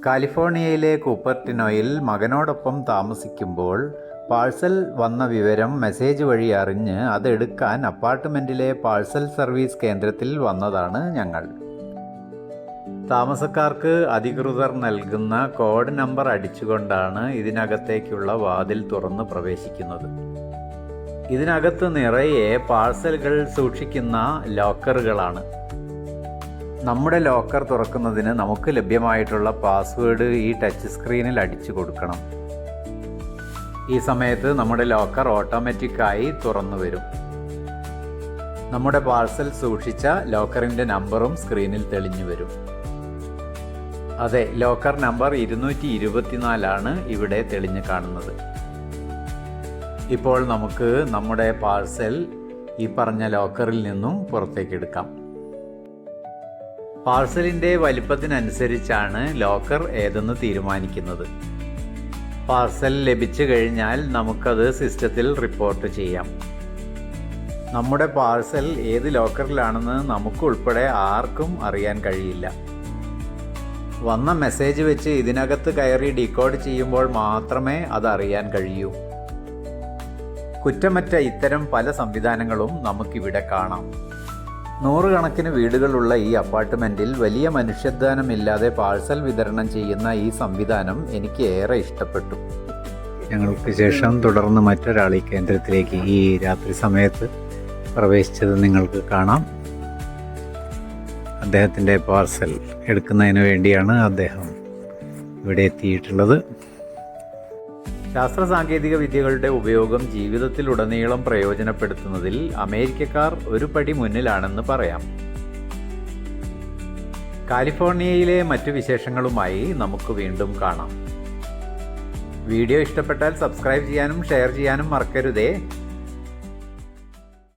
കാലിഫോർണിയയിലെ കൂപ്പർട്ടിനോയിൽ മകനോടൊപ്പം താമസിക്കുമ്പോൾ പാഴ്സൽ വന്ന വിവരം മെസ്സേജ് വഴി അറിഞ്ഞ് അതെടുക്കാൻ അപ്പാർട്ട്മെൻറ്റിലെ പാഴ്സൽ സർവീസ് കേന്ദ്രത്തിൽ വന്നതാണ് ഞങ്ങൾ. താമസക്കാർക്ക് അധികൃതർ നൽകുന്ന കോഡ് നമ്പർ അടിച്ചുകൊണ്ടാണ് ഇതിനകത്തേക്കുള്ള വാതിൽ തുറന്ന് പ്രവേശിക്കുന്നത്. ഇതിനകത്ത് നിറയെ പാഴ്സലുകൾ സൂക്ഷിക്കുന്ന ലോക്കറുകളാണ്. നമ്മുടെ ലോക്കർ തുറക്കുന്നതിന് നമുക്ക് ലഭ്യമായിട്ടുള്ള പാസ്വേഡ് ഈ ടച്ച് സ്ക്രീനിൽ അടിച്ചു കൊടുക്കണം. ഈ സമയത്ത് നമ്മുടെ ലോക്കർ ഓട്ടോമാറ്റിക്കായി തുറന്നു വരും. നമ്മുടെ പാഴ്സൽ സൂക്ഷിച്ച ലോക്കറിൻ്റെ നമ്പറും സ്ക്രീനിൽ തെളിഞ്ഞു വരും. അതെ, ലോക്കർ നമ്പർ 224 ഇവിടെ തെളിഞ്ഞു കാണുന്നത്. ഇപ്പോൾ നമുക്ക് നമ്മുടെ പാഴ്സൽ ഈ പറഞ്ഞ ലോക്കറിൽ നിന്നും പുറത്തേക്ക് എടുക്കാം. പാഴ്സലിൻ്റെ വലിപ്പത്തിനനുസരിച്ചാണ് ലോക്കർ ഏതെന്ന് തീരുമാനിക്കുന്നത്. പാഴ്സൽ ലഭിച്ചു കഴിഞ്ഞാൽ നമുക്കത് സിസ്റ്റത്തിൽ റിപ്പോർട്ട് ചെയ്യാം. നമ്മുടെ പാഴ്സൽ ഏത് ലോക്കറിലാണെന്ന് നമുക്കുൾപ്പെടെ ആർക്കും അറിയാൻ കഴിയില്ല. വന്ന മെസ്സേജ് വെച്ച് ഇതിനകത്ത് കയറി ഡീകോഡ് ചെയ്യുമ്പോൾ മാത്രമേ അത് അറിയാൻ കഴിയൂ. കുറ്റമറ്റ ഇത്തരം പല സംവിധാനങ്ങളും നമുക്കിവിടെ കാണാം. 100 കണക്കിന് വീടുകളുള്ള ഈ അപ്പാർട്ട്മെൻറ്റിൽ വലിയ മനുഷ്യാധ്വാനമില്ലാതെ പാഴ്സൽ വിതരണം ചെയ്യുന്ന ഈ സംവിധാനം എനിക്ക് ഏറെ ഇഷ്ടപ്പെട്ടു. ഞങ്ങൾക്ക് ശേഷം തുടർന്ന് മറ്റൊരാൾ ഈ കേന്ദ്രത്തിലേക്ക് ഈ രാത്രി സമയത്ത് പ്രവേശിച്ചത് നിങ്ങൾക്ക് കാണാം. അദ്ദേഹത്തിൻ്റെ പാഴ്സൽ എടുക്കുന്നതിന് വേണ്ടിയാണ് അദ്ദേഹം ഇവിടെ എത്തിയിട്ടുള്ളത്. ശാസ്ത്ര സാങ്കേതിക വിദ്യകളുടെ ഉപയോഗം ജീവിതത്തിലുടനീളം പ്രയോജനപ്പെടുത്തുന്നതിൽ അമേരിക്കക്കാർ ഒരു പടി മുന്നിലാണെന്ന് പറയാം. കാലിഫോർണിയയിലെ മറ്റു വിശേഷങ്ങളുമായി നമുക്ക് വീണ്ടും കാണാം. വീഡിയോ ഇഷ്ടപ്പെട്ടാൽ സബ്സ്ക്രൈബ് ചെയ്യാനും ഷെയർ ചെയ്യാനും മറക്കരുതേ.